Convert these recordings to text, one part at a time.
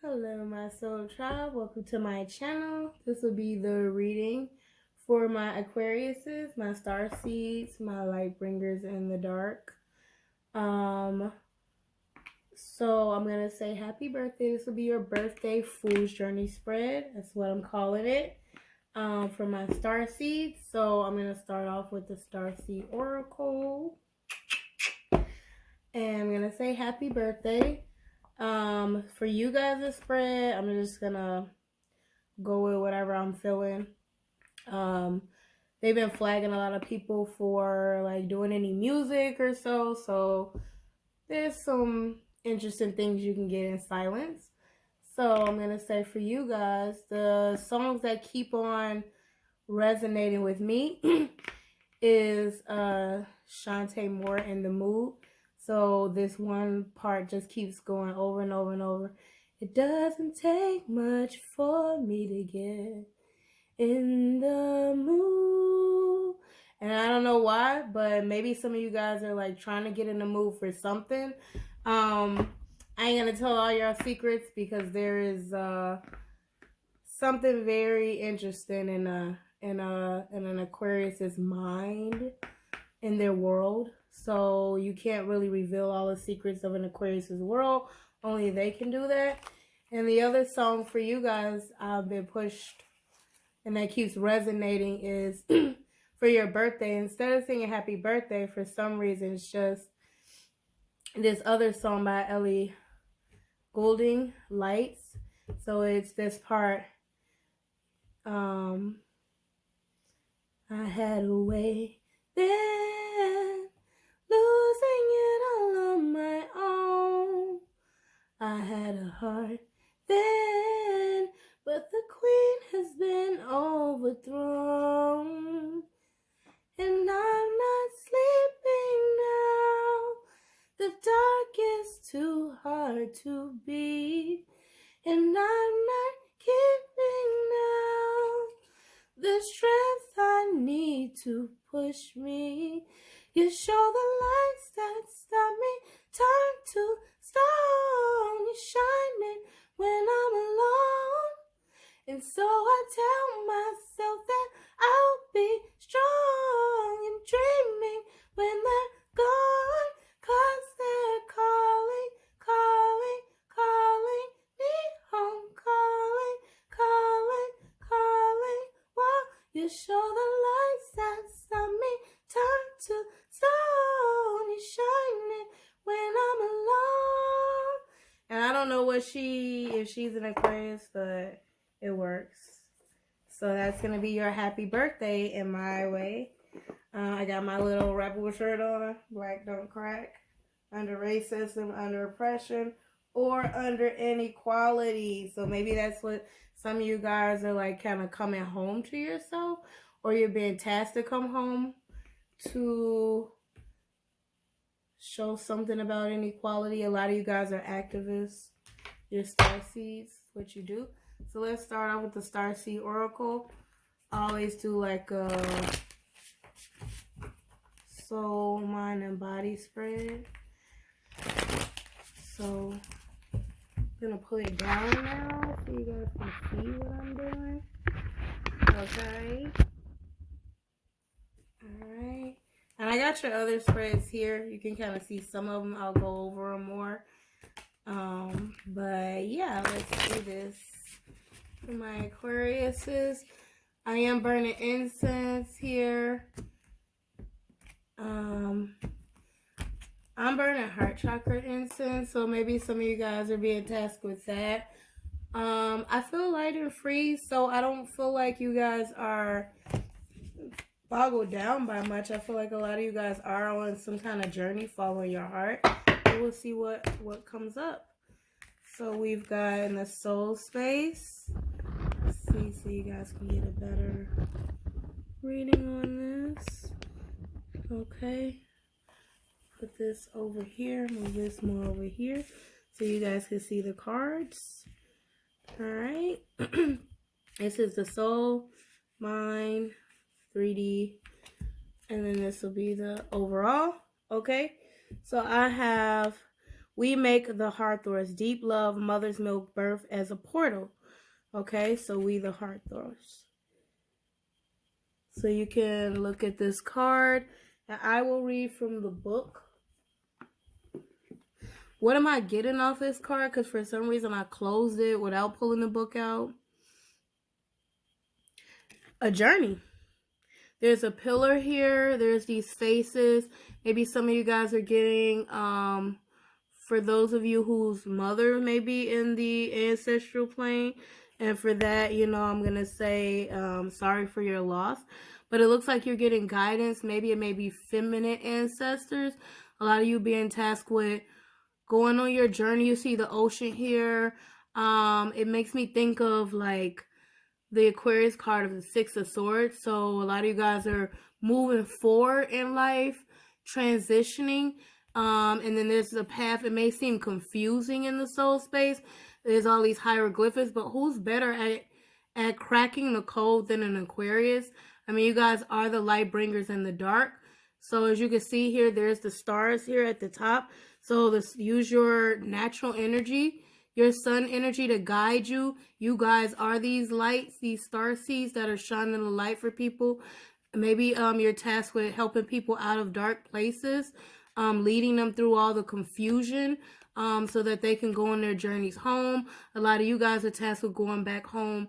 Hello, my soul tribe. Welcome to my channel. This will be the reading for my Aquariuses, my star seeds, my light bringers in the dark. So I'm gonna say happy birthday. This will be your birthday Fool's Journey spread. That's what I'm calling it. For my star seeds. So I'm gonna start off with the star seed oracle, and I'm gonna say happy birthday. For you guys to spread, I'm just gonna go with whatever I'm feeling. They've been flagging a lot of people for like doing any music or so there's some interesting things you can get in silence. So I'm gonna say for you guys, the songs that keep on resonating with me is Shantae Moore in the Mood. So this one part just keeps going over and over and over. It doesn't take much for me to get in the mood. And I don't know why, but maybe some of you guys are like trying to get in the mood for something. I ain't gonna tell all your secrets because there is something very interesting in an Aquarius's mind, in their world. So you can't really reveal all the secrets of an Aquarius's world. Only they can do that. And the other song for you guys I've been pushed and that keeps resonating is for your birthday. Instead of singing happy birthday, for some reason it's just this other song by Ellie Goulding, Lights. So it's this part. I had a way then, losing it all on my own. I had a heart then, but the queen has been overthrown. And I'm not sleeping now. The dark is too hard to beat. And I'm not keeping now the strength I need to push me. You show the lights that stop me, turn to stone. You're shining when I'm alone. And so I tell myself that I'll be strong and dreaming when they're gone. 'Cause they're calling, calling, calling me home. Calling, calling, calling. While you show the lights that stop me, turn to stone. You're shining when I'm alone. And I don't know if she's an Aquarius, but it works. So that's gonna be your happy birthday in my way. I got my little rebel shirt on, black don't crack, under racism, under oppression, or under inequality. So maybe that's what some of you guys are like, kind of coming home to yourself, or you're being tasked to come home to show something about inequality. A lot of you guys are activists. Your star seeds, what you do. So let's start off with the star seed oracle. I always do like a soul, mind, and body spread. So I'm gonna put it down now so you guys can see what I'm doing. Okay. Alright. And I got your other spreads here. You can kind of see some of them. I'll go over them more. But yeah, let's do this. For my Aquariuses, I am burning incense here. I'm burning heart chakra incense, so maybe some of you guys are being tasked with that. I feel light and free, so I don't feel like you guys are boggled down by much. I feel like a lot of you guys are on some kind of journey following your heart. And we'll see what comes up. So we've got in the soul space. Let's see so you guys can get a better reading on this. Okay. Put this over here. Move this more over here so you guys can see the cards. Alright. This is the soul, mind, 3D, and then this will be the overall. Okay. So I have We make the Heartthrows. Deep love, mother's milk, birth as a portal. Okay, so we the Heartthrows. So you can look at this card, and I will read from the book. What am I getting off this card? Because for some reason I closed it without pulling the book out. A journey. There's a pillar here. There's these faces. Maybe some of you guys are getting, for those of you whose mother may be in the ancestral plane. And for that, you know, I'm going to say sorry for your loss. But it looks like you're getting guidance. Maybe it may be feminine ancestors. A lot of you being tasked with going on your journey. You see the ocean here. It makes me think of like the Aquarius card of the Six of Swords. So a lot of you guys are moving forward in life, transitioning. And then there's a path. It may seem confusing in the soul space. There's all these hieroglyphics, but who's better at cracking the code than an Aquarius? I mean, you guys are the light bringers in the dark. So as you can see here, there's the stars here at the top. So use your natural energy, your sun energy to guide you. You guys are these lights, these star seeds that are shining the light for people. Maybe you're tasked with helping people out of dark places, leading them through all the confusion, so that they can go on their journeys home. A lot of you guys are tasked with going back home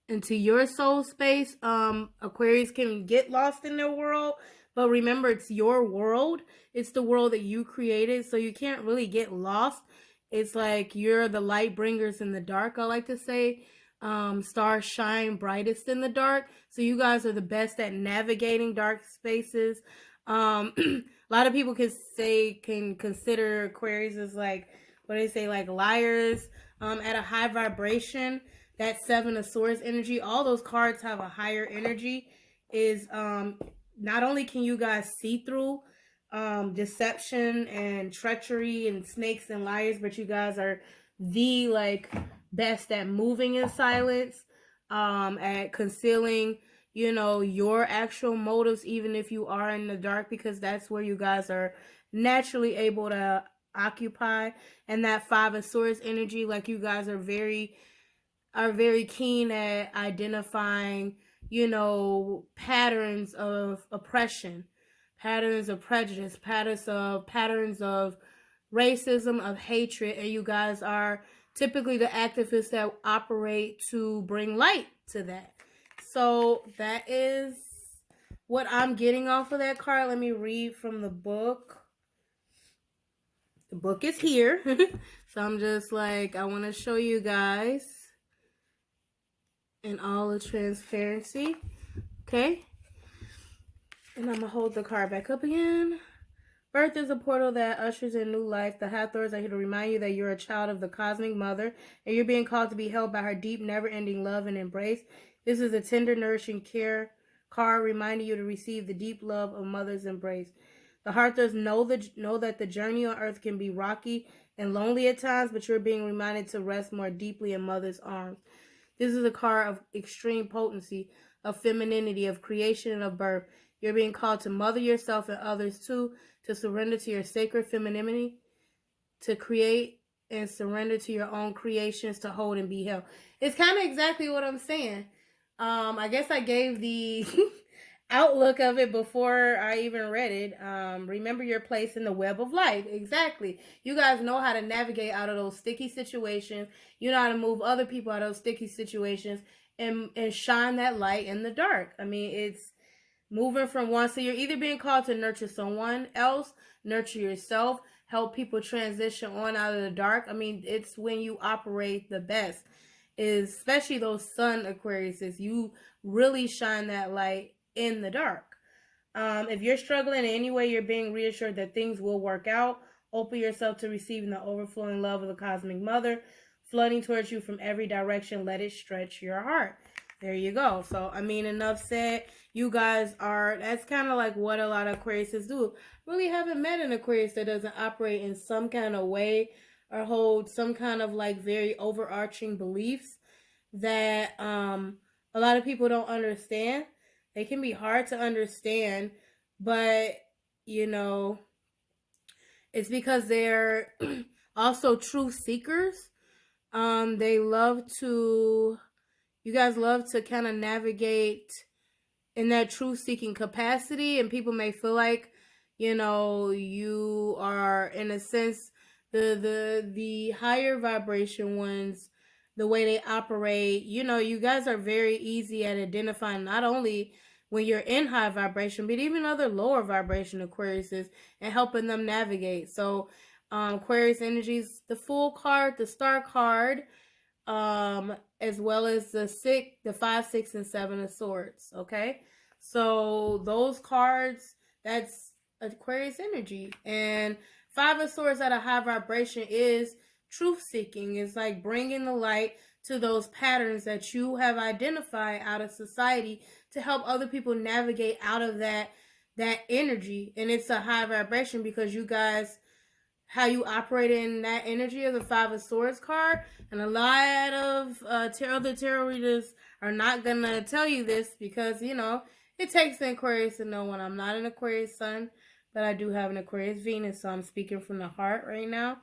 into your soul space. Aquarius can get lost in their world, but remember, it's your world. It's the world that you created, so you can't really get lost. It's like you're the light bringers in the dark, I like to say. Stars shine brightest in the dark, so you guys are the best at navigating dark spaces. A lot of people can consider Aquarius as like, what do they say, like liars, at a high vibration. That Seven of Swords energy, all those cards have a higher energy. Is not only can you guys see through deception and treachery and snakes and liars, but you guys are the like best at moving in silence, at concealing, you know, your actual motives, even if you are in the dark, because that's where you guys are naturally able to occupy. And that Five of Swords energy, like you guys are very keen at identifying, you know, patterns of oppression, patterns of prejudice, patterns of racism, of hatred, and you guys are typically the activists that operate to bring light to that. So that is what I'm getting off of that card. Let me read from the book. The book is here. So I'm just like, I want to show you guys in all the transparency. Okay. And I'm going to hold the card back up again. Birth is a portal that ushers in new life. The Hathors are here to remind you that you're a child of the cosmic mother, and you're being called to be held by her deep, never-ending love and embrace. This is a tender, nourishing care card reminding you to receive the deep love of mother's embrace. The Hathors know that the journey on earth can be rocky and lonely at times, but you're being reminded to rest more deeply in mother's arms. This is a card of extreme potency, of femininity, of creation, and of birth. You're being called to mother yourself and others too, to surrender to your sacred femininity, to create and surrender to your own creations, to hold and be held. It's kind of exactly what I'm saying. I guess I gave the outlook of it before I even read it. Remember your place in the web of life. Exactly. You guys know how to navigate out of those sticky situations. You know how to move other people out of those sticky situations and shine that light in the dark. I mean, it's moving from one. So you're either being called to nurture someone else, nurture yourself, help people transition on out of the dark. I mean, it's when you operate the best, especially those sun Aquariuses. You really shine that light in the dark. If you're struggling in any way, you're being reassured that things will work out. Open yourself to receiving the overflowing love of the cosmic mother, flooding towards you from every direction. Let it stretch your heart. There you go. So, I mean, enough said. You guys that's kind of like what a lot of Aquariuses do. Really haven't met an Aquarius that doesn't operate in some kind of way or hold some kind of like very overarching beliefs that a lot of people don't understand. They can be hard to understand, but, you know, it's because they're Also, truth seekers. They love to, you guys love to kind of navigate in that truth seeking capacity, and people may feel like, you are, in a sense, the higher vibration ones, the way they operate, you guys are very easy at identifying, not only when you're in high vibration, but even other lower vibration Aquariuses, and helping them navigate. So Aquarius energies, the Fool card, the Star card, as well as the 5, 6, and 7 of Swords. Okay, so those cards, that's Aquarius energy. And 5 of Swords at a high vibration is truth seeking. It's like bringing the light to those patterns that you have identified out of society to help other people navigate out of that energy. And it's a high vibration because you guys, how you operate in that energy of the 5 of Swords card. And a lot of other tarot readers are not going to tell you this because, it takes an Aquarius to know one. I'm not an Aquarius sun, but I do have an Aquarius Venus, so I'm speaking from the heart right now.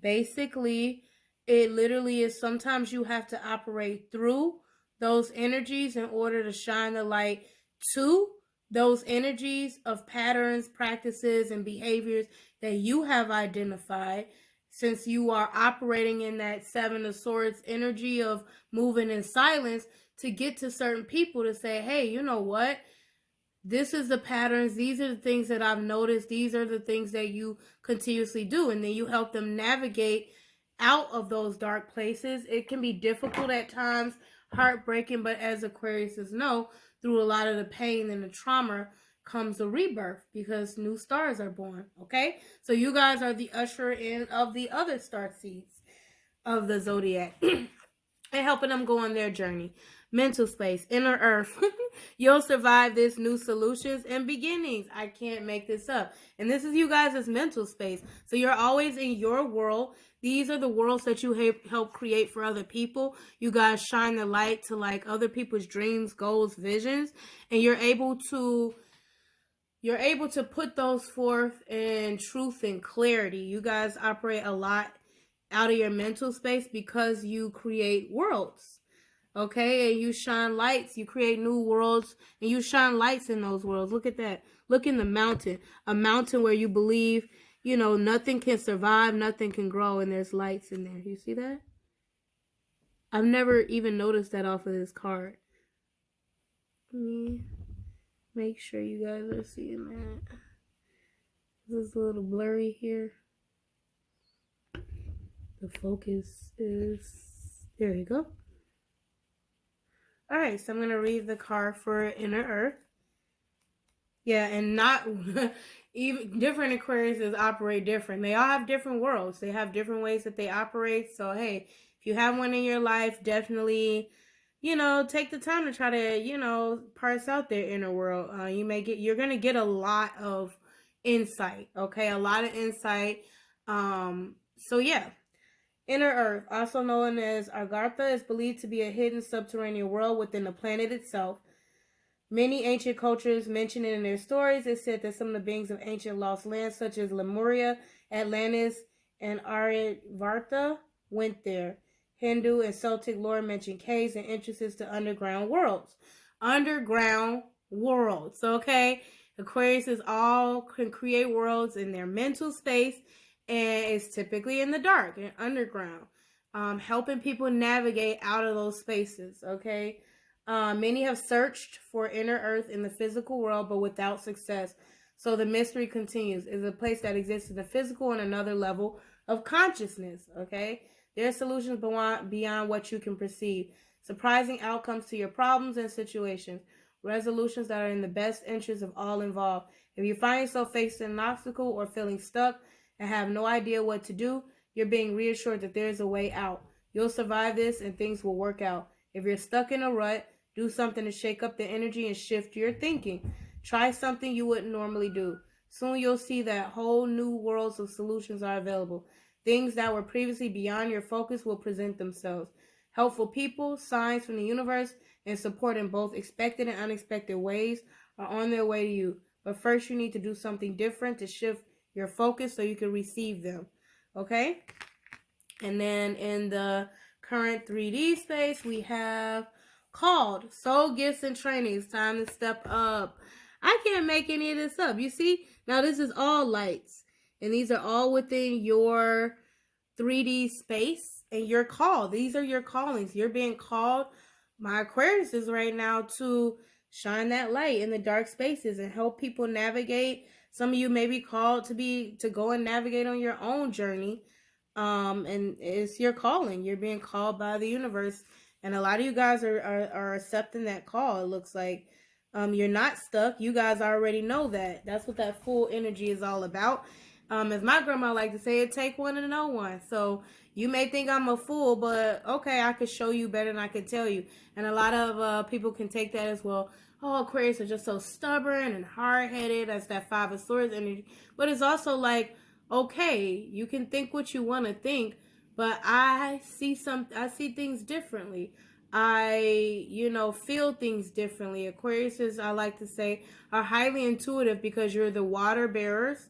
Basically, it literally is sometimes you have to operate through those energies in order to shine the light to those energies of patterns, practices, and behaviors that you have identified, since you are operating in that 7 of Swords energy of moving in silence, to get to certain people to say, hey, you know what? This is the patterns. These are the things that I've noticed. These are the things that you continuously do. And then you help them navigate out of those dark places. It can be difficult at times, heartbreaking, but as Aquariuses know, through a lot of the pain and the trauma comes a rebirth because new stars are born. Okay? So you guys are the usher in of the other star seeds of the zodiac and helping them go on their journey. Mental space, inner earth. You'll survive this, new solutions and beginnings. I can't make this up. And this is you guys' mental space. So you're always in your world. These are the worlds that you help create for other people. You guys shine the light to like other people's dreams, goals, visions, and you're able to put those forth in truth and clarity. You guys operate a lot out of your mental space because you create worlds. Okay, and you shine lights, you create new worlds, and you shine lights in those worlds. Look at that. Look in the mountain. A mountain where you believe, nothing can survive, nothing can grow, and there's lights in there. You see that? I've never even noticed that off of this card. Let me make sure you guys are seeing that. This is a little blurry here. The focus is... There you go. Alright, so I'm going to read the card for Inner Earth. Yeah, and not even different Aquariuses operate different. They all have different worlds. They have different ways that they operate. So, hey, if you have one in your life, definitely, take the time to try to, parse out their inner world. You're going to get a lot of insight, okay? A lot of insight. So, yeah. Inner Earth, also known as Agartha, is believed to be a hidden subterranean world within the planet itself. Many ancient cultures mention it in their stories. It's said that some of the beings of ancient lost lands, such as Lemuria, Atlantis, and Aryvarta, went there. Hindu and Celtic lore mention caves and entrances to underground worlds. Underground worlds, okay? Aquariuses all can create worlds in their mental space, and it's typically in the dark and underground, helping people navigate out of those spaces, okay? Many have searched for inner earth in the physical world, but without success. So the mystery continues. It's a place that exists in the physical and another level of consciousness, okay? There are solutions beyond what you can perceive. Surprising outcomes to your problems and situations. Resolutions that are in the best interest of all involved. If you find yourself facing an obstacle or feeling stuck and have no idea what to do, you're being reassured that there is a way out. You'll survive this and things will work out. If you're stuck in a rut, do something to shake up the energy and shift your thinking. Try something you wouldn't normally do. Soon you'll see that whole new worlds of solutions are available. Things that were previously beyond your focus will present themselves. Helpful people, signs from the universe, and support in both expected and unexpected ways are on their way to you. But first you need to do something different to shift your focus so you can receive them. Okay? And then in the current 3D space, we have called soul gifts and trainings. Time to step up. I can't make any of this up. You see? Now this is all lights. And these are all within your 3D space and your call. These are your callings. You're being called. My Aquarius is right now to shine that light in the dark spaces and help people navigate. Some of you may be called to go and navigate on your own journey. And it's your calling. You're being called by the universe. And a lot of you guys are accepting that call. It looks like you're not stuck. You guys already know that. That's what that full energy is all about. As my grandma liked to say, it take one to know one. So you may think I'm a fool, but okay, I could show you better than I could tell you. And a lot of people can take that as well. Oh, Aquarius are just so stubborn and hard-headed. That's that Five of Swords energy. But it's also like, okay, you can think what you want to think, but I see things differently. I, feel things differently. Aquariuses, I like to say, are highly intuitive because you're the water bearers.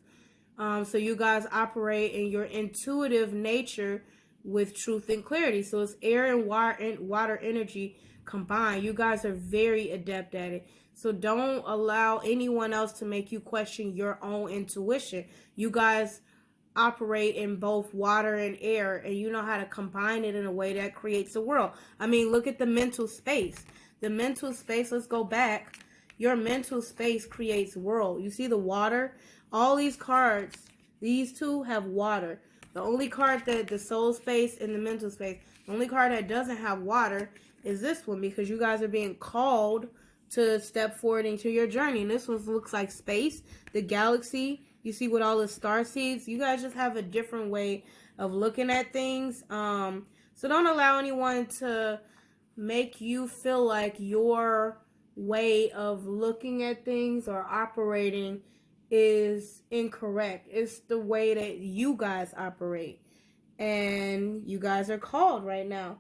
So you guys operate in your intuitive nature with truth and clarity. So it's air and water energy combined. You guys are very adept at it. So don't allow anyone else to make you question your own intuition. You guys operate in both water and air, and you know how to combine it in a way that creates a world. I mean, look at the mental space. The mental space, let's go back. Your mental space creates world. You see the water? All these cards, these two have water. The only card that the soul space and the mental space, the only card that doesn't have water is this one, because you guys are being called to step forward into your journey. And this one looks like space, the galaxy. You see with all the star seeds, you guys just have a different way of looking at things. So don't allow anyone to make you feel like your way of looking at things or operating is incorrect. It's the way that you guys operate. And you guys are called right now.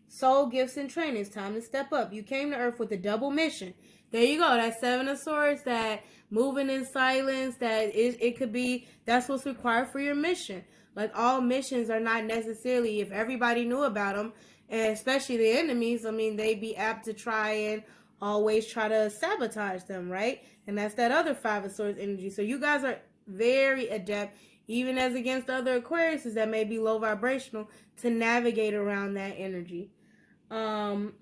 Soul gifts and training. It's time to step up. You came to Earth with a double mission. There you go. That Seven of Swords, that moving in silence, that it could be, that's what's required for your mission. Like, all missions are not necessarily, if everybody knew about them, and especially the enemies, I mean, they'd be apt to try and always try to sabotage them, right? And that's that other Five of Swords energy. So you guys are very adept, even as against other Aquariuses that may be low vibrational, to navigate around that energy. To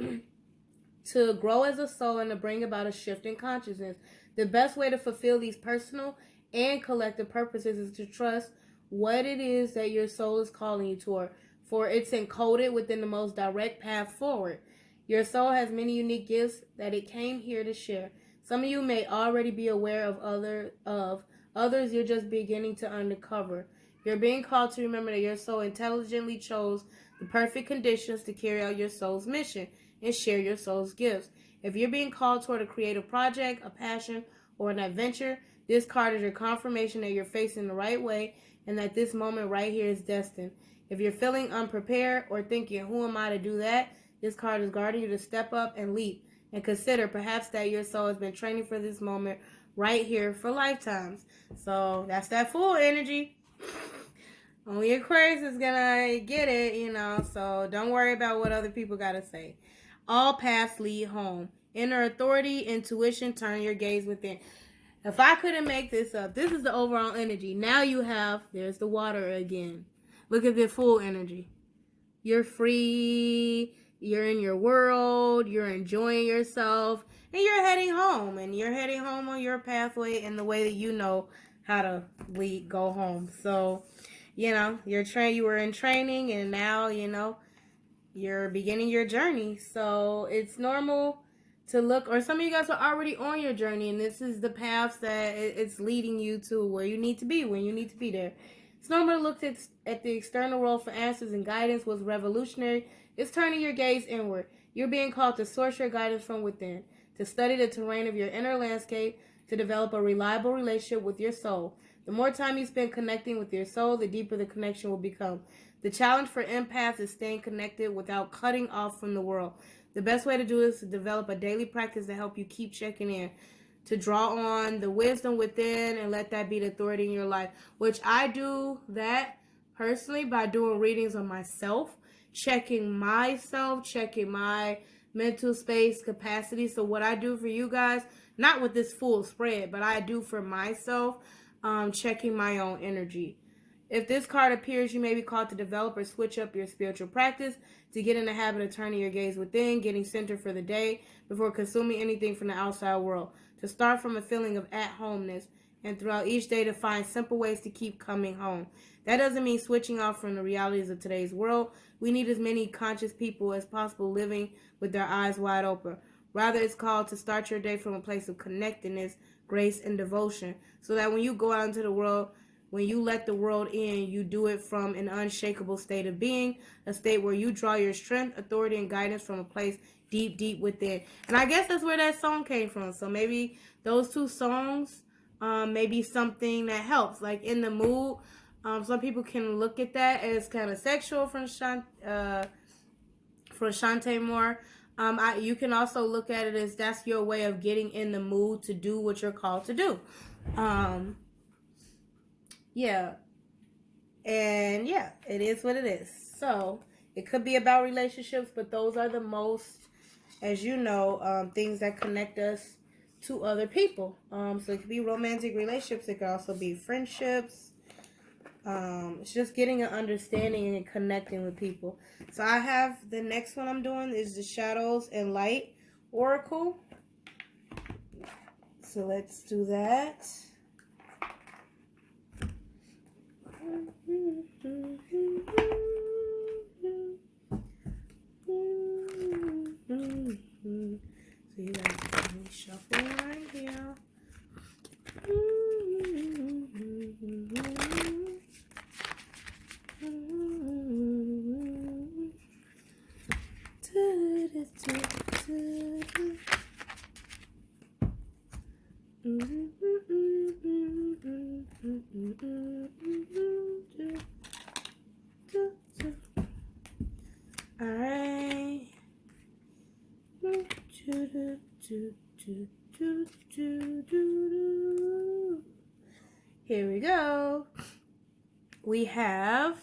grow as a soul and to bring about a shift in consciousness. The best way to fulfill these personal and collective purposes is to trust what it is that your soul is calling you toward, for it's encoded within the most direct path forward. Your soul has many unique gifts that it came here to share. Some of you may already be aware of others you're just beginning to uncover. You're being called to remember that your soul intelligently chose the perfect conditions to carry out your soul's mission and share your soul's gifts. If you're being called toward a creative project, a passion, or an adventure, this card is your confirmation that you're facing the right way and that this moment right here is destined. If you're feeling unprepared or thinking, who am I to do that? This card is guarding you to step up and leap, and consider perhaps that your soul has been training for this moment right here for lifetimes. So that's that full energy. Only Aquarius is gonna get it, so don't worry about what other people gotta say. All paths lead home. Inner authority, intuition, turn your gaze within. If I couldn't make this up, this is the overall energy. Now there's the water again. Look at the full energy. You're free, you're in your world, you're enjoying yourself, and you're heading home. And you're heading home on your pathway in the way that you know how to go home. So, you were in training, and now, you're beginning your journey. So it's normal to look, or some of you guys are already on your journey, and this is the paths that it's leading you to where you need to be when you need to be there. It's normal to look at the external world for answers and guidance. What's revolutionary is turning your gaze inward. You're being called to source your guidance from within, to study the terrain of your inner landscape, to develop a reliable relationship with your soul. The more time you spend connecting with your soul, the deeper the connection will become. The challenge for empaths is staying connected without cutting off from the world. The best way to do this is to develop a daily practice to help you keep checking in, to draw on the wisdom within and let that be the authority in your life, which I do that personally by doing readings on myself, checking myself, checking my mental space capacity. So what I do for you guys, not with this full spread, but I do for myself, checking my own energy. If this card appears, you may be called to develop or switch up your spiritual practice to get in the habit of turning your gaze within, getting centered for the day before consuming anything from the outside world. To start from a feeling of at-homeness and throughout each day to find simple ways to keep coming home. That doesn't mean switching off from the realities of today's world. We need as many conscious people as possible living with their eyes wide open. Rather, it's called to start your day from a place of connectedness, grace, and devotion, so that when you go out into the world, when you let the world in, you do it from an unshakable state of being, a state where you draw your strength, authority, and guidance from a place deep, deep within. And I guess that's where that song came from. So maybe those two songs may be something that helps. Like In the Mood, some people can look at that as kind of sexual from Shantae Moore. You can also look at it as that's your way of getting in the mood to do what you're called to do. Yeah. And yeah, it is what it is. So it could be about relationships, but those are the most, as you know, things that connect us to other people. So it could be romantic relationships. It could also be friendships. It's just getting an understanding and connecting with people. So I have the next one I'm doing is the Shadows and Light Oracle. So let's do that. So you guys can shuffle right here. Alright. Here we go. We have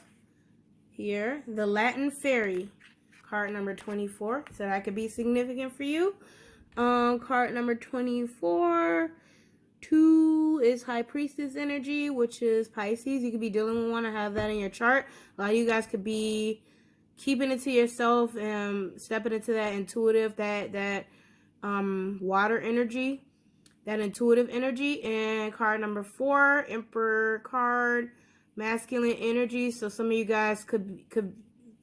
here the Latin Fairy, card number 24. So that could be significant for you. Card number 24. 2 is High Priestess energy, which is Pisces. You could be dealing with one to have that in your chart. A lot of you guys could be keeping it to yourself and stepping into that intuitive, that water energy, that intuitive energy. And card number 4, Emperor card, masculine energy. So some of you guys could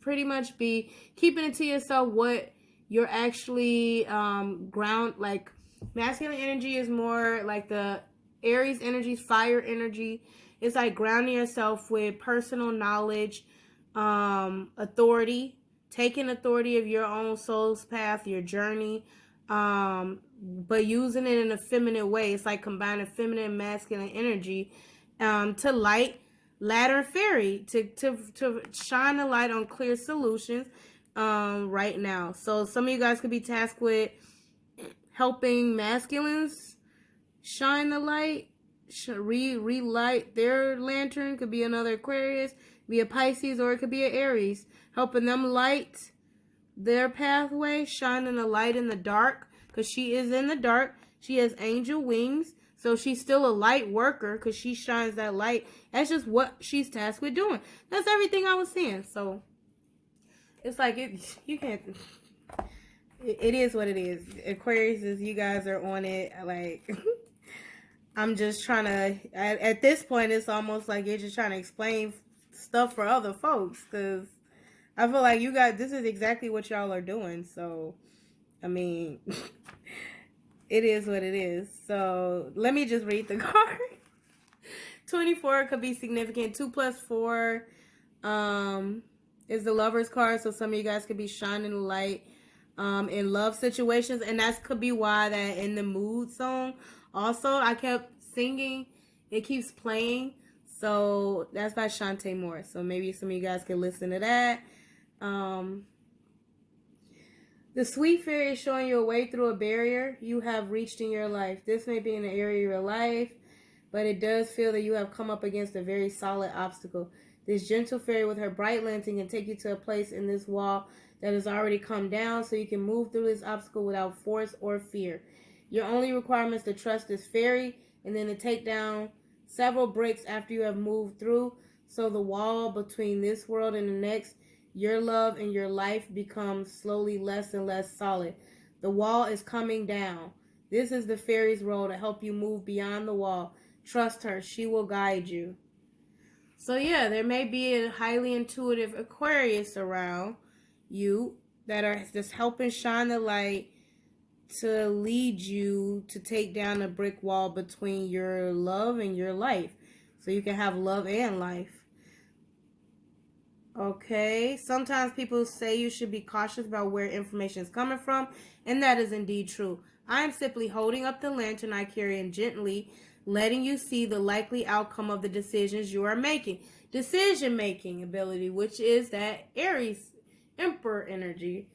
pretty much be keeping it to yourself what you're actually ground. Like masculine energy is more like the Aries energy, fire energy. It's like grounding yourself with personal knowledge, authority, taking authority of your own soul's path, your journey, but using it in a feminine way. It's like combining feminine and masculine energy to light, ladder, fairy, to shine a light on clear solutions right now. So some of you guys could be tasked with helping masculines shine the light, relight their lantern. Could be another Aquarius, be a Pisces, or it could be an Aries, helping them light their pathway, shining a light in the dark, because she is in the dark. She has angel wings, so she's still a light worker because she shines that light. That's just what she's tasked with doing. That's everything I was saying. So it's like you can't. It is what it is. Aquarius is, you guys are on it. Like I'm just trying to. At this point, it's almost like you're just trying to explain stuff for other folks, because I feel like you guys, this is exactly what y'all are doing. So, I mean, it is what it is. So, let me just read the card. 24 could be significant. 2 plus 4 is the Lover's card. So, some of you guys could be shining the light in love situations. And that could be why that In the Mood song, also, I kept singing. It keeps playing. So, that's by Shantae Moore. So, maybe some of you guys can listen to that. The sweet fairy is showing you a way through a barrier you have reached in your life. This may be in an area of your life, but it does feel that you have come up against a very solid obstacle. This gentle fairy with her bright lantern can take you to a place in this wall that has already come down so you can move through this obstacle without force or fear. Your only requirement is to trust this fairy and then to take down several bricks after you have moved through, so the wall between this world and the next, your love and your life, becomes slowly less and less solid. The wall is coming down. This is the fairy's role to help you move beyond the wall. Trust her. She will guide you. So yeah, there may be a highly intuitive Aquarius around you that are just helping shine the light to lead you to take down a brick wall between your love and your life, so you can have love and life. Okay, sometimes people say you should be cautious about where information is coming from, and that is indeed true. I am simply holding up the lantern I carry and gently letting you see the likely outcome of the decisions you are making. Decision making ability, which is that Aries Emperor energy,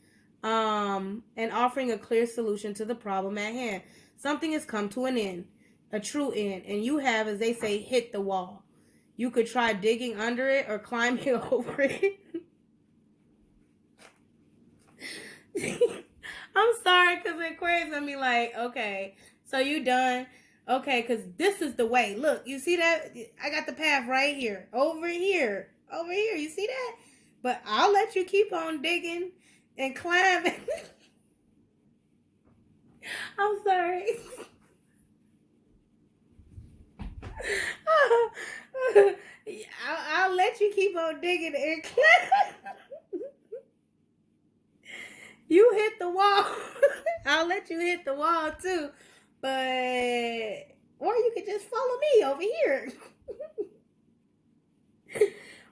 and offering a clear solution to the problem at hand. Something has come to an end, a true end, and you have, as they say, hit the wall. You could try digging under it or climbing over it. I'm sorry, because Aquarius gonna be like, okay, so you done? Okay, because this is the way. Look, you see that? I got the path right here. Over here. Over here. You see that? But I'll let you keep on digging and climbing. I'm sorry. I'll let you keep on digging and climbing. You hit the wall. I'll let you hit the wall too. But, or you could just follow me over here.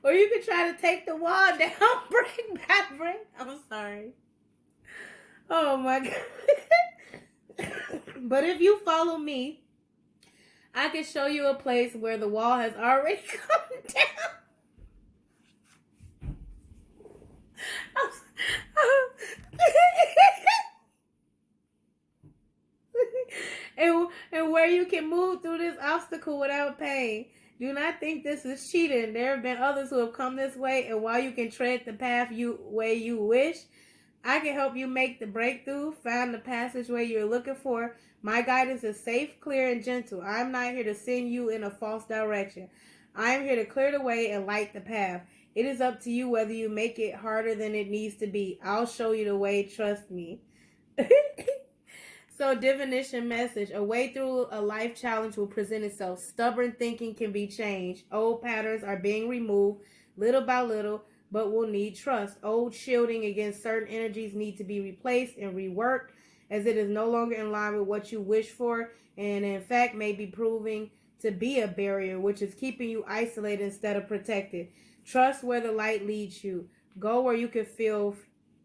Or you could try to take the wall down brick by brick. I'm sorry. Oh my God. But if you follow me, I can show you a place where the wall has already come down. and where you can move through this obstacle without pain. Do not think this is cheating. There have been others who have come this way, and while you can tread the path way you wish, I can help you make the breakthrough, find the passageway you're looking for. My guidance is safe, clear, and gentle. I'm not here to send you in a false direction. I am here to clear the way and light the path. It is up to you whether you make it harder than it needs to be. I'll show you the way, trust me. So, divination message. A way through a life challenge will present itself. Stubborn thinking can be changed. Old patterns are being removed little by little, but will need trust. Old shielding against certain energies need to be replaced and reworked, as it is no longer in line with what you wish for, and in fact may be proving to be a barrier, which is keeping you isolated instead of protected. Trust where the light leads you. Go where you can feel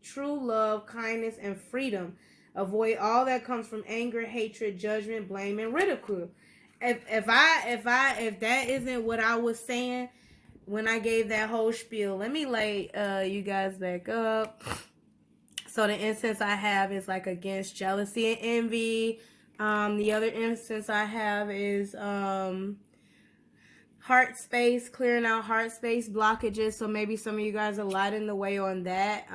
true love, kindness, and freedom. Avoid all that comes from anger, hatred, judgment, blame, and ridicule. If that isn't what I was saying when I gave that whole spiel, let me lay you guys back up. So the instance I have is like against jealousy and envy. The other instance I have is heart space, clearing out heart space blockages. So maybe some of you guys are lighting the way on that.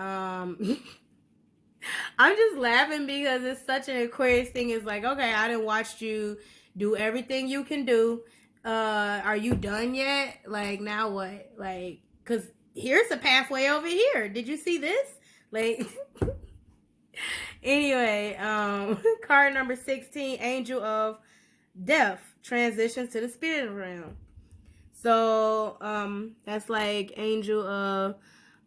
I'm just laughing because it's such an Aquarius thing. It's like, okay, I done watched you do everything you can do. Are you done yet? Like, now what? Like, because here's a pathway over here. Did you see this? Like, anyway, card number 16, Angel of Death, transitions to the spirit realm. So, that's like Angel of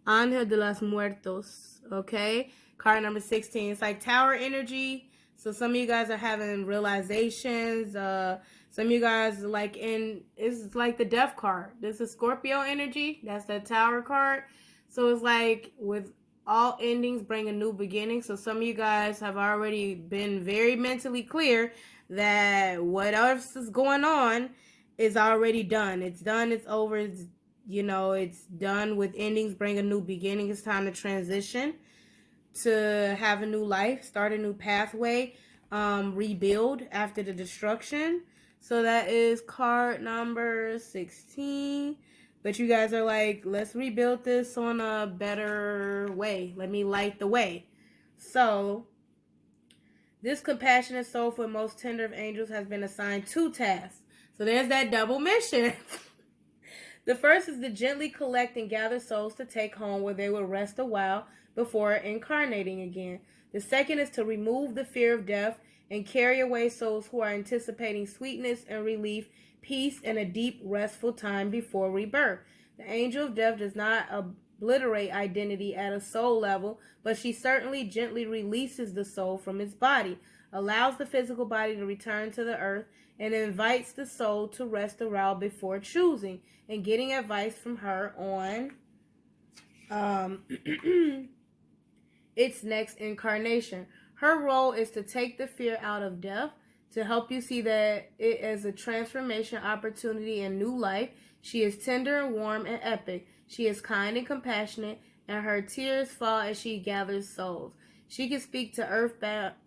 Ángel de los Muertos, okay? Card number 16. It's like tower energy. So some of you guys are having realizations. Some of you guys are like it's like the death card. This is Scorpio energy. That's the tower card. So it's like with all endings bring a new beginning. So some of you guys have already been very mentally clear that what else is going on is already done. It's done. It's over. It's done. With endings bring a new beginning. It's time to transition, to have a new life, start a new pathway, rebuild after the destruction. So that is card number 16. But you guys are like, let's rebuild this on a better way. Let me light the way. So, this compassionate soul for most tender of angels has been assigned 2 tasks. So there's that double mission. The first is to gently collect and gather souls to take home where they will rest a while before incarnating again. The second is to remove the fear of death and carry away souls who are anticipating sweetness and relief, peace, and a deep, restful time before rebirth. The angel of death does not obliterate identity at a soul level, but she certainly gently releases the soul from its body, allows the physical body to return to the earth, and invites the soul to rest a while before choosing and getting advice from her on its next incarnation. Her role is to take the fear out of death, to help you see that it is a transformation opportunity and new life. She is tender and warm and epic. She is kind and compassionate, and her tears fall as she gathers souls. She can speak to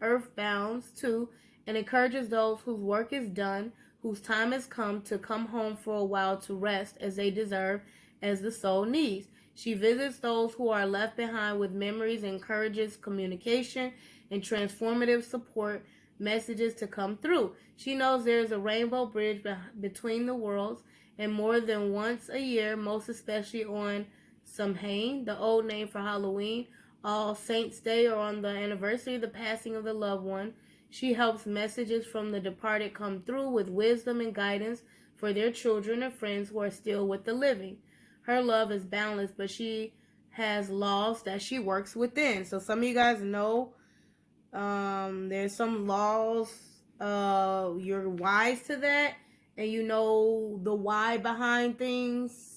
earthbounds too, and encourages those whose work is done, whose time has come to come home for a while to rest as they deserve, as the soul needs. She visits those who are left behind with memories, encourages communication and transformative support messages to come through. She knows there is a rainbow bridge between the worlds, and more than once a year, most especially on Samhain, the old name for Halloween, All Saints' Day, or on the anniversary of the passing of the loved one, she helps messages from the departed come through with wisdom and guidance for their children and friends who are still with the living. Her love is boundless, but she has laws that she works within. So some of you guys know there's some laws. You're wise to that, and you know the why behind things.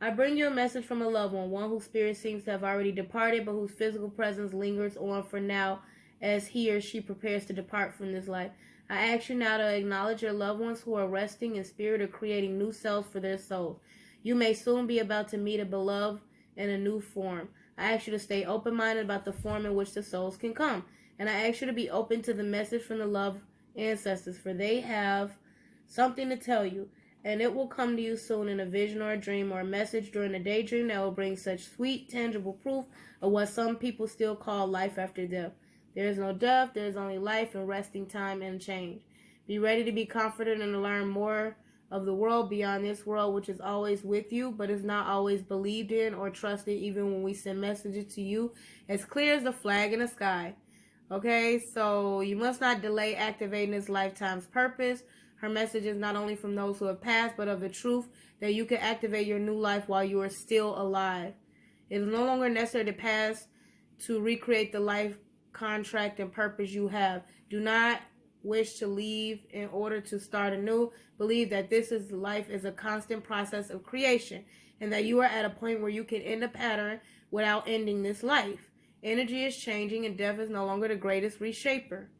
I bring you a message from a loved one whose spirit seems to have already departed, but whose physical presence lingers on for now as he or she prepares to depart from this life. I ask you now to acknowledge your loved ones who are resting in spirit or creating new selves for their souls. You may soon be about to meet a beloved in a new form. I ask you to stay open-minded about the form in which the souls can come. And I ask you to be open to the message from the loved ancestors, for they have something to tell you. And it will come to you soon in a vision or a dream or a message during a daydream that will bring such sweet, tangible proof of what some people still call life after death. There is no death, there is only life and resting time and change. Be ready to be comforted and to learn more of the world beyond this world, which is always with you, but is not always believed in or trusted, even when we send messages to you as clear as the flag in the sky. Okay, so you must not delay activating this lifetime's purpose. Her message is not only from those who have passed, but of the truth that you can activate your new life while you are still alive. It is no longer necessary to pass to recreate the life contract and purpose you have. Do not wish to leave in order to start anew. Believe that this is life is a constant process of creation, and that you are at a point where you can end a pattern without ending this life. Energy is changing, and death is no longer the greatest reshaper.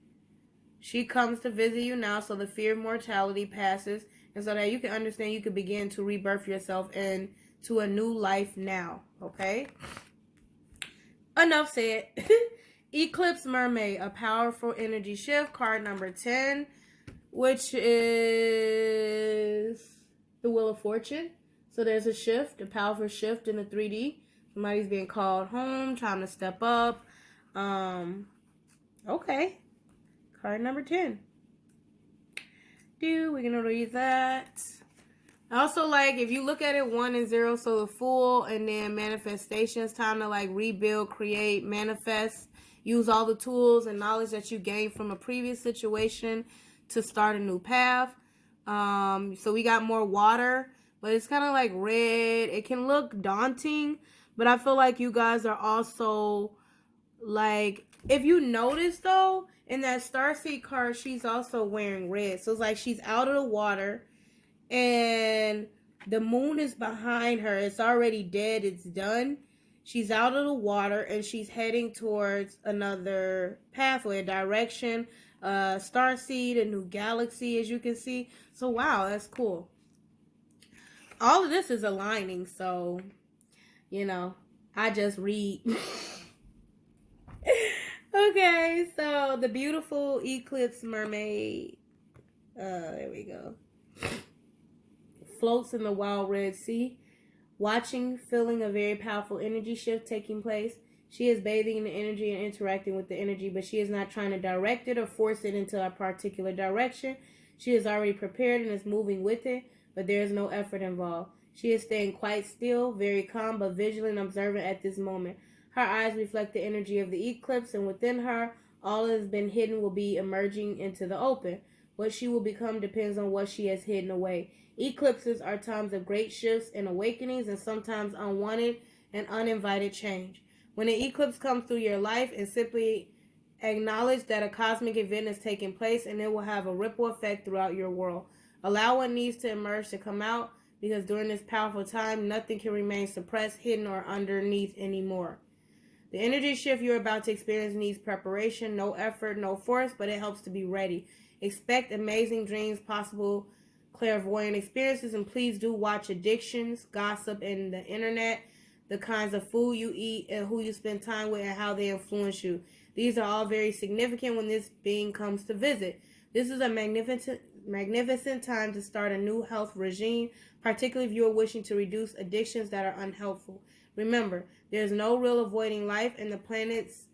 She comes to visit you now so the fear of mortality passes, and so that you can understand you can begin to rebirth yourself into a new life now. Okay? Enough said. Eclipse Mermaid, a powerful energy shift, card number 10, which is the Wheel of Fortune. So there's a shift, a powerful shift in the 3D. Somebody's being called home, time to step up. Okay. Card number 10. We're going to read that. Also, like, if you look at it 1 and 0, so the Fool, and then manifestations, time to, like, rebuild, create, manifest. Use all the tools and knowledge that you gained from a previous situation to start a new path. So we got more water, but it's kind of like red. It can look daunting, but I feel like you guys are also, like, if you notice, though, in that Starseed card, she's also wearing red. So it's like she's out of the water, and the moon is behind her. It's already dead. It's done. She's out of the water, and she's heading towards another pathway, a direction, starseed, a new galaxy, as you can see. So, wow, that's cool. All of this is aligning, so, you know, I just read. Okay, so the beautiful Eclipse Mermaid. There we go. floats in the wild Red Sea, watching, feeling a very powerful energy shift taking place. She is bathing in the energy and interacting with the energy, but she is not trying to direct it or force it into a particular direction. She is already prepared and is moving with it, but there is no effort involved. She is staying quite still, very calm, but vigilant and observant at this moment. Her eyes reflect the energy of the eclipse, and within her, all that has been hidden will be emerging into the open. What she will become depends on what she has hidden away. Eclipses are times of great shifts and awakenings, and sometimes unwanted and uninvited change. When an eclipse comes through your life, and simply acknowledge that a cosmic event is taking place, and it will have a ripple effect throughout your world. Allow what needs to emerge to come out, because during this powerful time, nothing can remain suppressed, hidden, or underneath anymore. The energy shift you're about to experience needs preparation, no effort, no force, but it helps to be ready. Expect amazing dreams, possible clairvoyant experiences, and please do watch addictions, gossip, and the internet, the kinds of food you eat, and who you spend time with, and how they influence you. These are all very significant when this being comes to visit. This is a magnificent time to start a new health regime, particularly if you are wishing to reduce addictions that are unhelpful. Remember, there's no real avoiding life, and the planets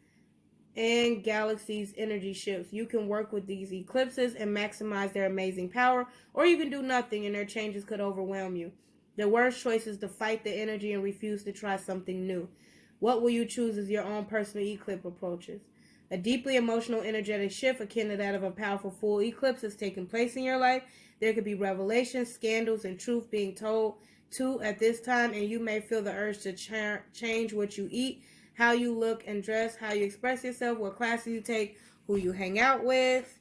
and galaxies' energy shifts. You can work with these eclipses and maximize their amazing power, or you can do nothing and their changes could overwhelm you. The worst choice is to fight the energy and refuse to try something new. What will you choose as your own personal eclipse approaches? A deeply emotional, energetic shift akin to that of a powerful full eclipse is taking place in your life. There could be revelations, scandals, and truth being told too at this time, and you may feel the urge to change what you eat, how you look and dress, how you express yourself, what classes you take, who you hang out with,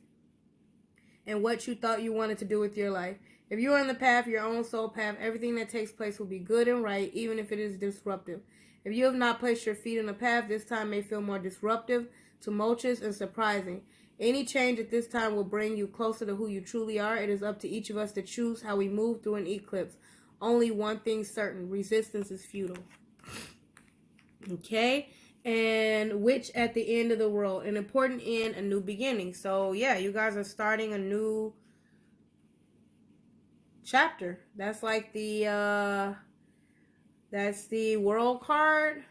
and what you thought you wanted to do with your life. If you are on the path, your own soul path, everything that takes place will be good and right, even if it is disruptive. If you have not placed your feet in the path, this time may feel more disruptive, tumultuous, and surprising. Any change at this time will bring you closer to who you truly are. It is up to each of us to choose how we move through an eclipse. Only one thing certain: resistance is futile. Okay? And which at the end of the world, an important end, a new beginning. So yeah, you guys are starting a new chapter. That's like the world card,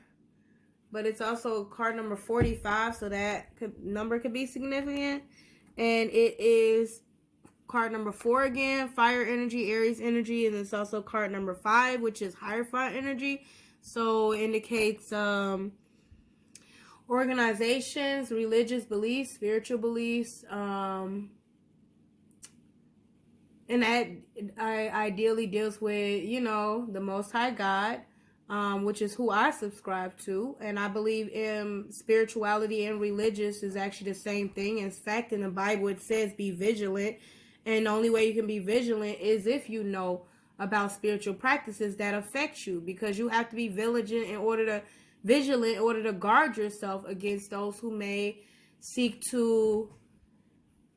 but it's also card number 45, so that number could be significant. And it is card number 4 again, fire energy, Aries energy, and it's also card number 5, which is Hierophant energy. So it indicates organizations, religious beliefs, spiritual beliefs, and that ideally deals with, the Most High God, which is who I subscribe to. And I believe in spirituality and religious is actually the same thing. In fact, in the Bible, it says be vigilant. And the only way you can be vigilant is if you know about spiritual practices that affect you, because you have to be vigilant in order to guard yourself against those who may seek to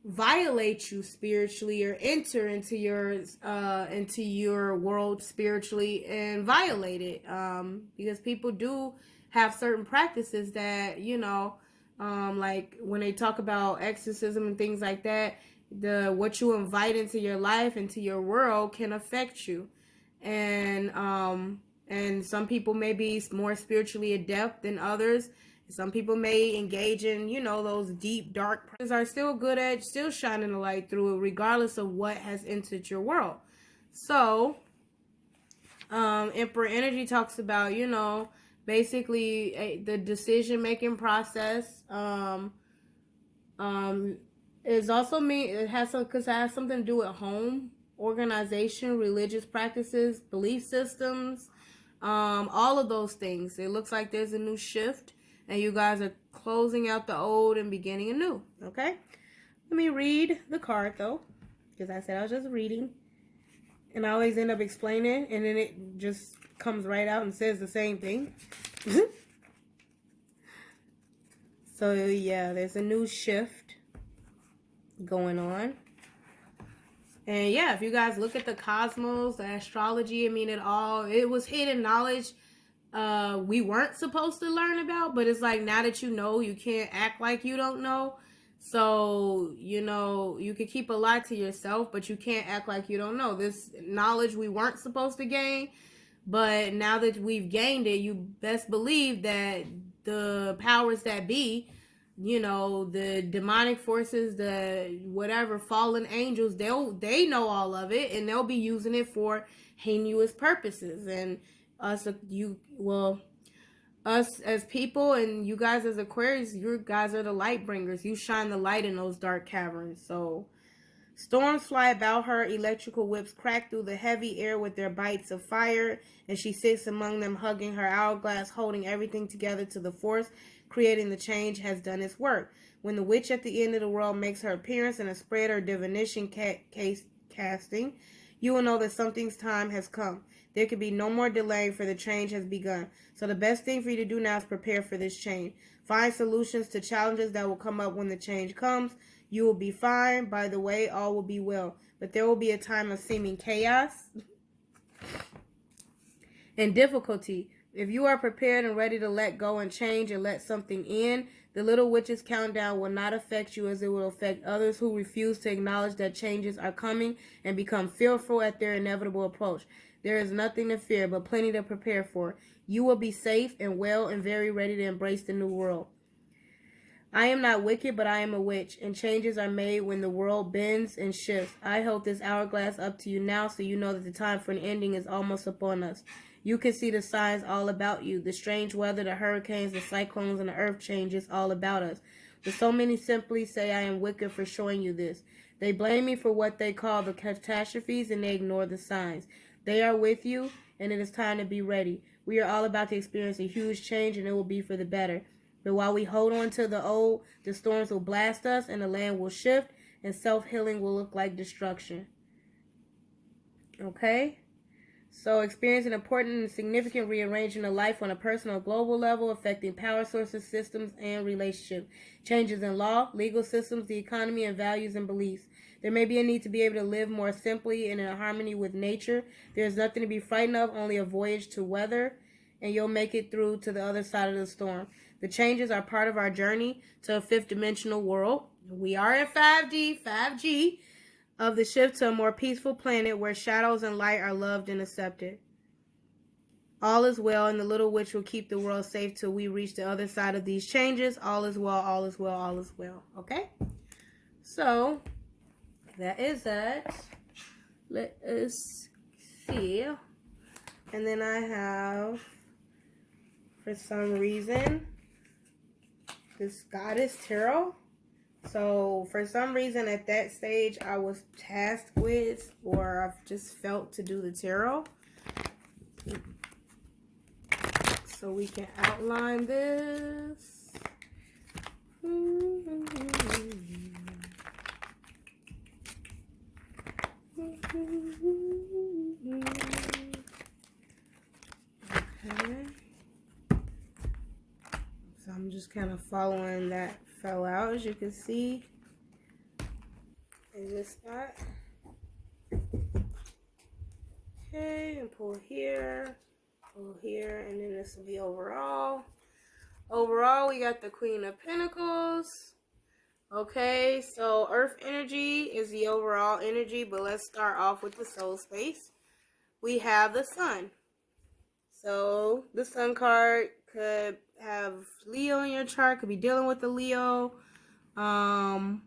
violate you spiritually or enter into your world spiritually and violate it, because people do have certain practices that, like when they talk about exorcism and things like that, what you invite into your life, into your world, can affect you. And some people may be more spiritually adept than others. Some people may engage in, those deep, dark practices, are still good at still shining the light through it, regardless of what has entered your world. So, Emperor energy talks about, basically the decision-making process. Is also it has something to do with home, organization, religious practices, belief systems, all of those things. It looks like there's a new shift, and you guys are closing out the old and beginning anew. Okay, let me read the card though, because I said I was just reading, and I always end up explaining, and then it just comes right out and says the same thing. So yeah, there's a new shift going on. And yeah, if you guys look at the cosmos, the astrology, it was hidden knowledge we weren't supposed to learn about, but it's like, now that you know, you can't act like you don't know. So, you know, you can keep a lot to yourself, but you can't act like you don't know. This knowledge we weren't supposed to gain, but now that we've gained it, you best believe that the powers that be, you know, the demonic forces, the whatever fallen angels, they know all of it, and they'll be using it for heinous purposes. And us as people and you guys as Aquarius, you guys are the light bringers. You shine the light in those dark caverns. So storms fly about her, electrical whips crack through the heavy air with their bites of fire, and she sits among them, hugging her hourglass, holding everything together till the force creating the change has done its work. When the witch at the end of the world makes her appearance in a spread or divination case casting, you will know that something's time has come. There can be no more delay, for the change has begun. So the best thing for you to do now is prepare for this change. Find solutions to challenges that will come up when the change comes. You will be fine. By the way, all will be well. But there will be a time of seeming chaos and difficulty. If you are prepared and ready to let go and change and let something in, the little witch's countdown will not affect you as it will affect others who refuse to acknowledge that changes are coming and become fearful at their inevitable approach. There is nothing to fear, but plenty to prepare for. You will be safe and well and very ready to embrace the new world. I am not wicked, but I am a witch, and changes are made when the world bends and shifts. I hold this hourglass up to you now so you know that the time for an ending is almost upon us. You can see the signs all about you, the strange weather, the hurricanes, the cyclones, and the earth changes all about us. But so many simply say I am wicked for showing you this. They blame me for what they call the catastrophes, and they ignore the signs. They are with you, and it is time to be ready. We are all about to experience a huge change, and it will be for the better. But while we hold on to the old, the storms will blast us, and the land will shift, and self-healing will look like destruction. Okay? So experience an important and significant rearrangement of life on a personal global level, affecting power sources, systems, and relationships. Changes in law, legal systems, the economy, and values and beliefs. There may be a need to be able to live more simply and in harmony with nature. There is nothing to be frightened of, only a voyage to weather, and you'll make it through to the other side of the storm. The changes are part of our journey to a fifth dimensional world. We are in 5G, of the shift to a more peaceful planet where shadows and light are loved and accepted. All is well, and the little witch will keep the world safe till we reach the other side of these changes. All is well, all is well, all is well. Okay? So, that is that. Let us see. And then I have, for some reason, this Goddess Tarot. So, for some reason, at that stage, I was tasked with, or I've just felt to do the tarot. So, we can outline this. Okay. So, I'm just kind of following that fell out, as you can see in this spot. Okay, and pull here, and then this will be overall. Overall, we got the Queen of Pentacles. Okay, so Earth energy is the overall energy, but let's start off with the soul space. We have the Sun. So the Sun card could have Leo in your chart, could be dealing with the Leo. And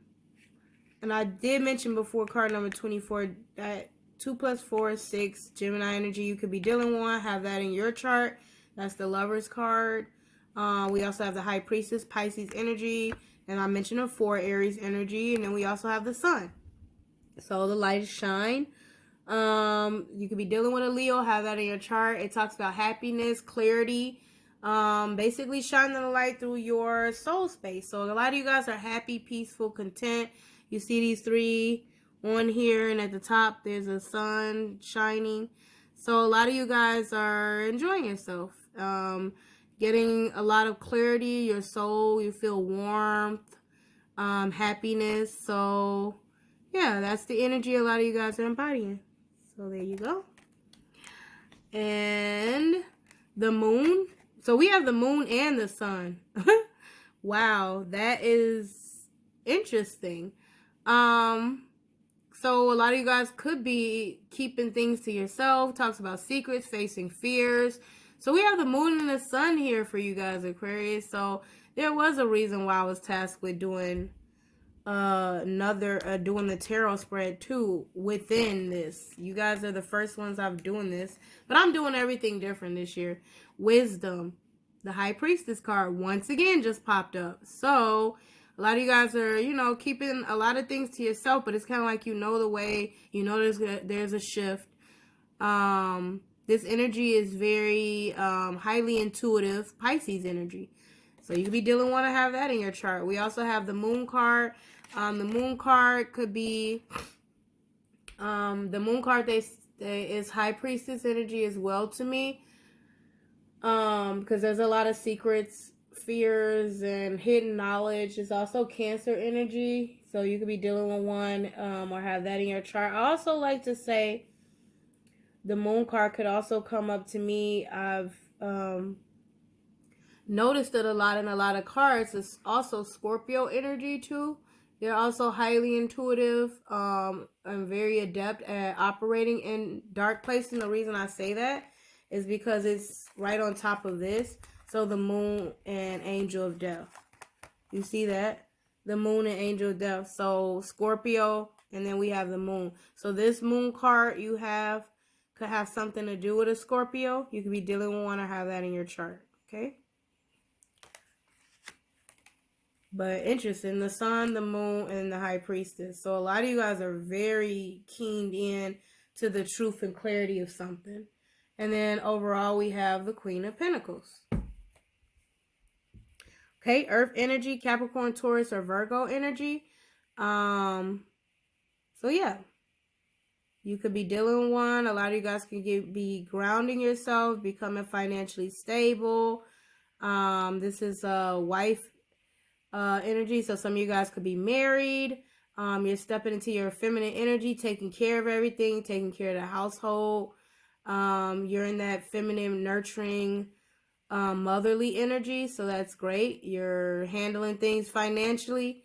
I did mention before card number 24 that 2 + 4 is 6. Gemini energy you could be dealing with. Have that in your chart. That's the Lover's card. We also have the High Priestess, Pisces energy. And I mentioned a 4, Aries energy. And then we also have the Sun. So the light is shine. You could be dealing with a Leo. Have that in your chart. It talks about happiness, clarity. Basically shining the light through your soul space. So a lot of you guys are happy, peaceful, content. You see these 3 on here, and at the top there's a sun shining. So a lot of you guys are enjoying yourself, getting a lot of clarity. Your soul, you feel warmth, happiness. So yeah, that's the energy a lot of you guys are embodying. So there you go. And the moon. So we have the moon and the sun. Wow, that is interesting. So a lot of you guys could be keeping things to yourself. Talks about secrets, facing fears. So we have the moon and the sun here for you guys, Aquarius. So there was a reason why I was tasked with doing doing the tarot spread too within this. You guys are the first ones I'm doing this, but I'm doing everything different this year. Wisdom, the High Priestess card once again just popped up. So a lot of you guys are, you know, keeping a lot of things to yourself, but it's kind of like, you know, the way, you know, there's a shift. This energy is very highly intuitive, Pisces energy. So you could be dealing, want to have that in your chart. We also have the moon card. The moon card could be, the moon card is High Priestess energy as well to me. Because there's a lot of secrets, fears, and hidden knowledge. It's also Cancer energy. So you could be dealing with one or have that in your chart. I also like to say the moon card could also come up to me. I've noticed that a lot of cards is also Scorpio energy too. They're also highly intuitive and very adept at operating in dark places. And the reason I say that is because it's right on top of this. So the moon and angel of death. You see that? The moon and angel of death. So Scorpio, and then we have the moon. So this moon card you have could have something to do with a Scorpio. You could be dealing with one or have that in your chart. Okay? But interesting, the sun, the moon, and the High Priestess. So a lot of you guys are very keened in to the truth and clarity of something. And then overall, we have the Queen of Pentacles. Okay, Earth energy, Capricorn, Taurus, or Virgo energy. So yeah, you could be dealing with one. A lot of you guys can be grounding yourself, becoming financially stable. This is a wife energy. So some of you guys could be married. You're stepping into your feminine energy, taking care of everything, taking care of the household. You're in that feminine, nurturing, motherly energy. So that's great. You're handling things financially.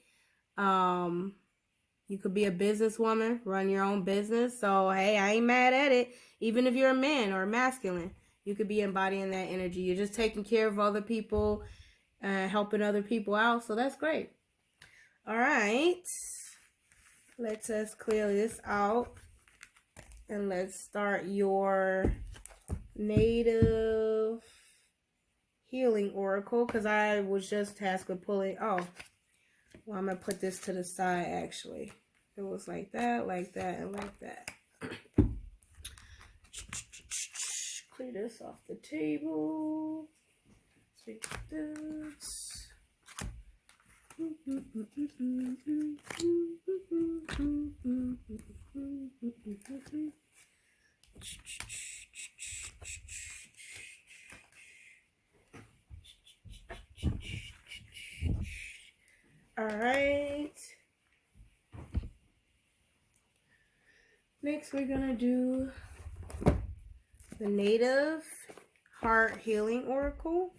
You could be a businesswoman, run your own business. So, hey, I ain't mad at it. Even if you're a man or masculine, you could be embodying that energy. You're just taking care of other people, helping other people out. So that's great. All right. Let us clear this out. And let's start your native healing oracle. Because I was just tasked with pulling. Oh, well, I'm going to put this to the side, actually. It was like that, and like that. Clear this off the table. Take this. All right. Next, we're going to do the Native Heart Healing Oracle.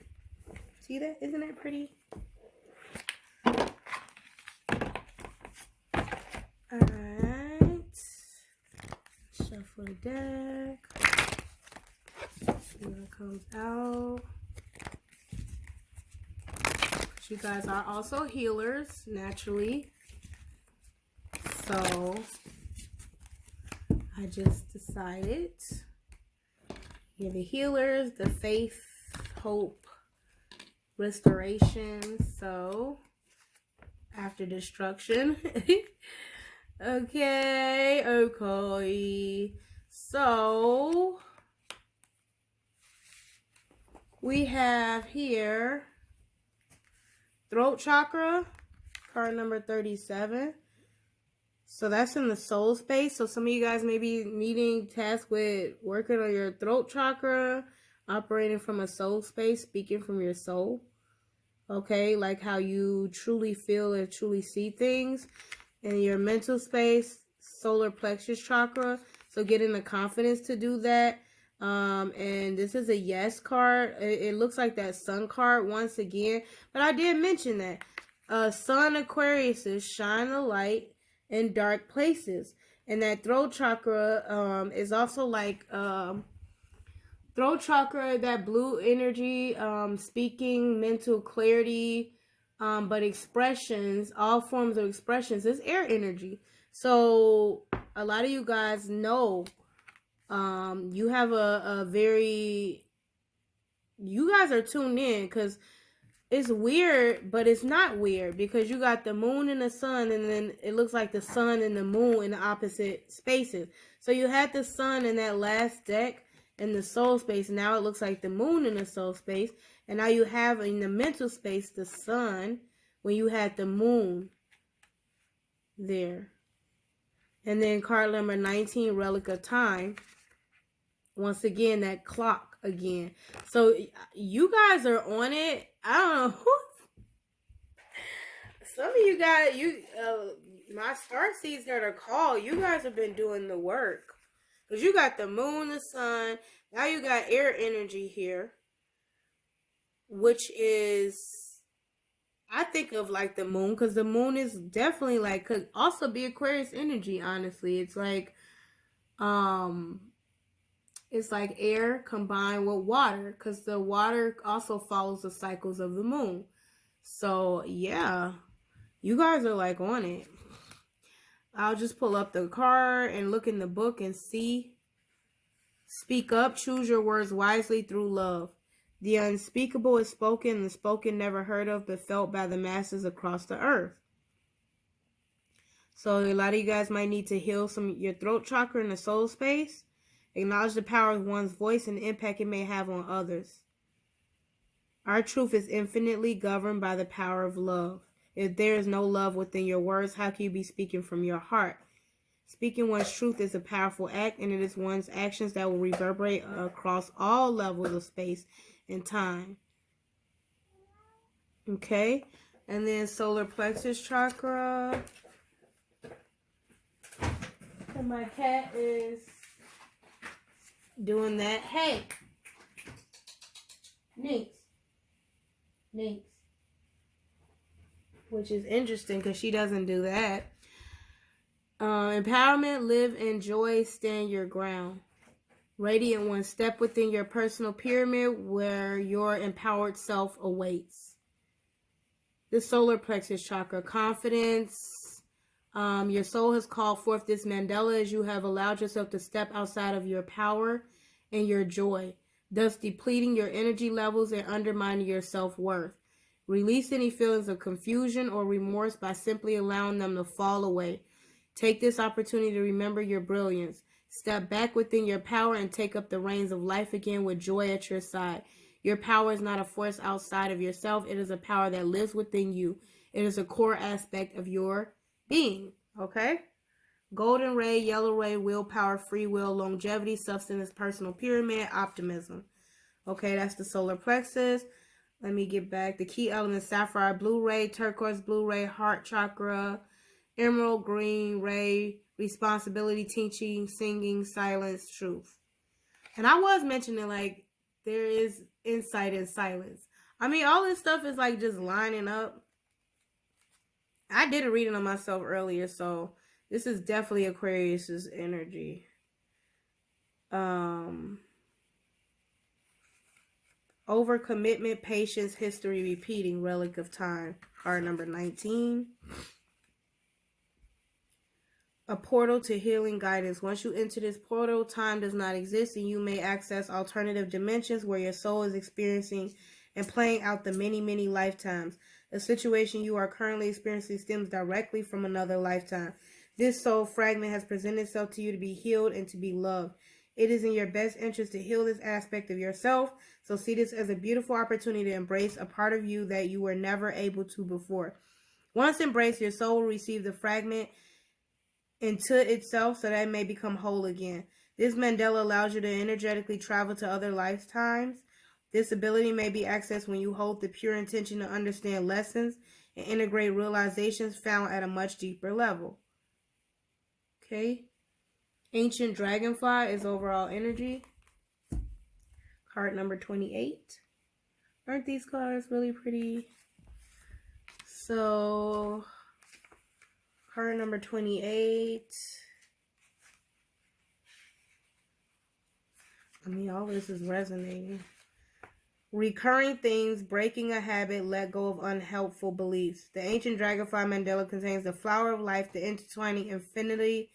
See that? Isn't that pretty? Alright. Shuffle the deck. See what comes out. You guys are also healers, naturally. So, I just decided you're the healers, the faith, hope, restoration. So, after destruction. Okay. So, we have here throat chakra, card number 37. So that's in the soul space. So some of you guys may be needing tasks with working on your throat chakra, operating from a soul space, speaking from your soul. Okay, like how you truly feel or truly see things. In your mental space, solar plexus chakra. So getting the confidence to do that. And this is a yes card. It looks like that sun card once again. But I did mention that Sun Aquarius shine a light in dark places. And that throat chakra is also like throat chakra, that blue energy, speaking, mental clarity, but expressions, all forms of expressions is air energy. So a lot of you guys know you have a very, you guys are tuned in because it's weird, but it's not weird because you got the moon and the sun, and then it looks like the sun and the moon in the opposite spaces. So you had the sun in that last deck in the soul space. Now it looks like the moon in the soul space. And now you have in the mental space the sun when you had the moon there. And then card number 19, Relic of Time. Once again, that clock again. So you guys are on it. I don't know who. Some of you guys, my star seeds that are called, you guys have been doing the work. Because you got the moon, the sun. Now you got air energy here. Which is, I think of like the moon. Because the moon is definitely like, could also be Aquarius energy, honestly. It's like, it's like air combined with water. Because the water also follows the cycles of the moon. So, yeah. You guys are like on it. I'll just pull up the card and look in the book and see. Speak up, choose your words wisely through love. The unspeakable is spoken, the spoken never heard of, but felt by the masses across the earth. So a lot of you guys might need to heal your throat chakra in the soul space. Acknowledge the power of one's voice and the impact it may have on others. Our truth is infinitely governed by the power of love. If there is no love within your words, how can you be speaking from your heart? Speaking one's truth is a powerful act, and it is one's actions that will reverberate across all levels of space and time. Okay? And then solar plexus chakra. And my cat is doing that. Hey! Neat. Which is interesting because she doesn't do that. Empowerment, live in joy, stand your ground. Radiant one, step within your personal pyramid where your empowered self awaits. The solar plexus chakra, confidence. Your soul has called forth this Mandela as you have allowed yourself to step outside of your power and your joy, thus depleting your energy levels and undermining your self-worth. Release any feelings of confusion or remorse by simply allowing them to fall away. Take this opportunity to remember your brilliance. Step back within your power and take up the reins of life again with joy at your side. Your power is not a force outside of yourself. It is a power that lives within you. It is a core aspect of your being. Okay? Golden ray, yellow ray, willpower, free will, longevity, substance, personal pyramid, optimism. Okay, that's the solar plexus. Let me get back. The key elements: sapphire blue ray, turquoise blue ray, heart chakra, emerald green ray, responsibility, teaching, singing, silence, truth. And I was mentioning like there is insight in silence. I mean, all this stuff is like just lining up. I did a reading on myself earlier, so this is definitely Aquarius's energy. Overcommitment, patience, history repeating, relic of time. Card number 19. A portal to healing guidance. Once you enter this portal, time does not exist, and you may access alternative dimensions where your soul is experiencing and playing out the many, many lifetimes. The situation you are currently experiencing stems directly from another lifetime. This soul fragment has presented itself to you to be healed and to be loved. It is in your best interest to heal this aspect of yourself, so see this as a beautiful opportunity to embrace a part of you that you were never able to before. Once embraced, your soul will receive the fragment into itself so that it may become whole again. This Mandela allows you to energetically travel to other lifetimes. This ability may be accessed when you hold the pure intention to understand lessons and integrate realizations found at a much deeper level. Okay. Ancient Dragonfly is overall energy. Card number 28. Aren't these cards really pretty? So, card number 28. I mean, all this is resonating. Recurring themes, breaking a habit, let go of unhelpful beliefs. The ancient dragonfly mandala contains the flower of life, the intertwining infinity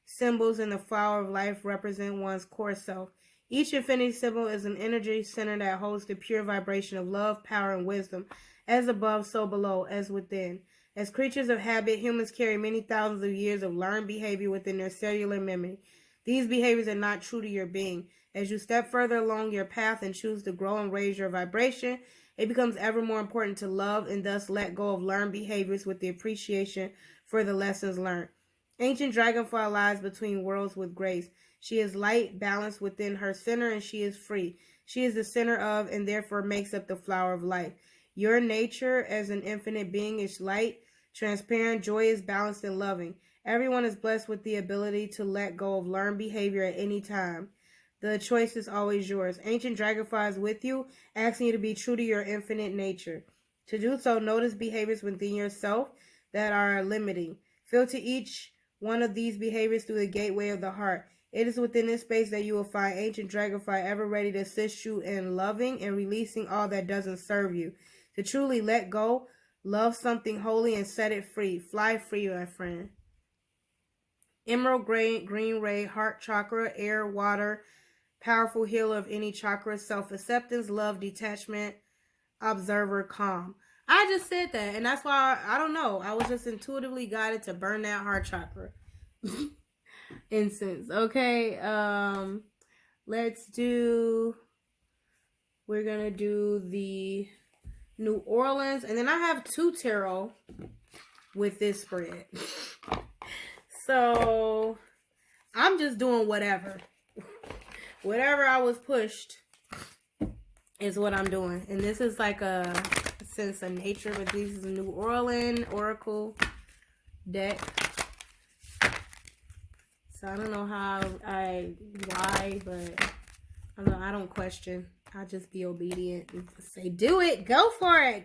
symbols in the flower of life represent one's core self. Each infinity symbol is an energy center that holds the pure vibration of love, power, and wisdom. As above, so below, as within. As creatures of habit, humans carry many thousands of years of learned behavior within their cellular memory. These behaviors are not true to your being. As you step further along your path and choose to grow and raise your vibration, it becomes ever more important to love and thus let go of learned behaviors with the appreciation for the lessons learned. Ancient dragonfly lies between worlds with grace. She is light, balanced within her center, and she is free. She is the center of and therefore makes up the flower of life. Your nature as an infinite being is light, transparent, joyous, balanced, and loving. Everyone is blessed with the ability to let go of learned behavior at any time. The choice is always yours. Ancient dragonfly is with you, asking you to be true to your infinite nature. To do so, notice behaviors within yourself that are limiting. Filter each one of these behaviors through the gateway of the heart. It is within this space that you will find ancient dragonfly ever ready to assist you in loving and releasing all that doesn't serve you. To truly let go, love something holy and set it free. Fly free, my friend. Emerald green ray, heart chakra, air, water, powerful healer of any chakra, self-acceptance, love, detachment, observer, calm. I just said that, and that's why I don't know. I was just intuitively guided to burn that heart chakra incense. Okay, we're gonna do the New Orleans, and then I have 2 tarot with this spread. So I'm just doing whatever I was pushed is what I'm doing. And this is like a sense of nature, but this is a New Orleans Oracle deck. So I don't know why, but I don't question. I just be obedient and say, do it, go for it.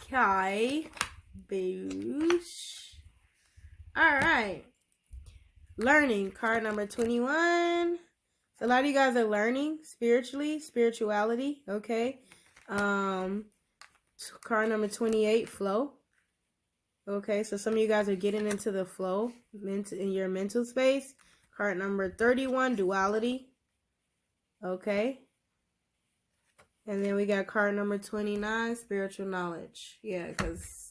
Okay, boosh. All right, learning, card number 21. So a lot of you guys are learning spirituality. Okay, card number 28, flow. Okay, so some of you guys are getting into the flow in your mental space. Card number 31, duality. Okay. And then we got card number 29, spiritual knowledge. Yeah, because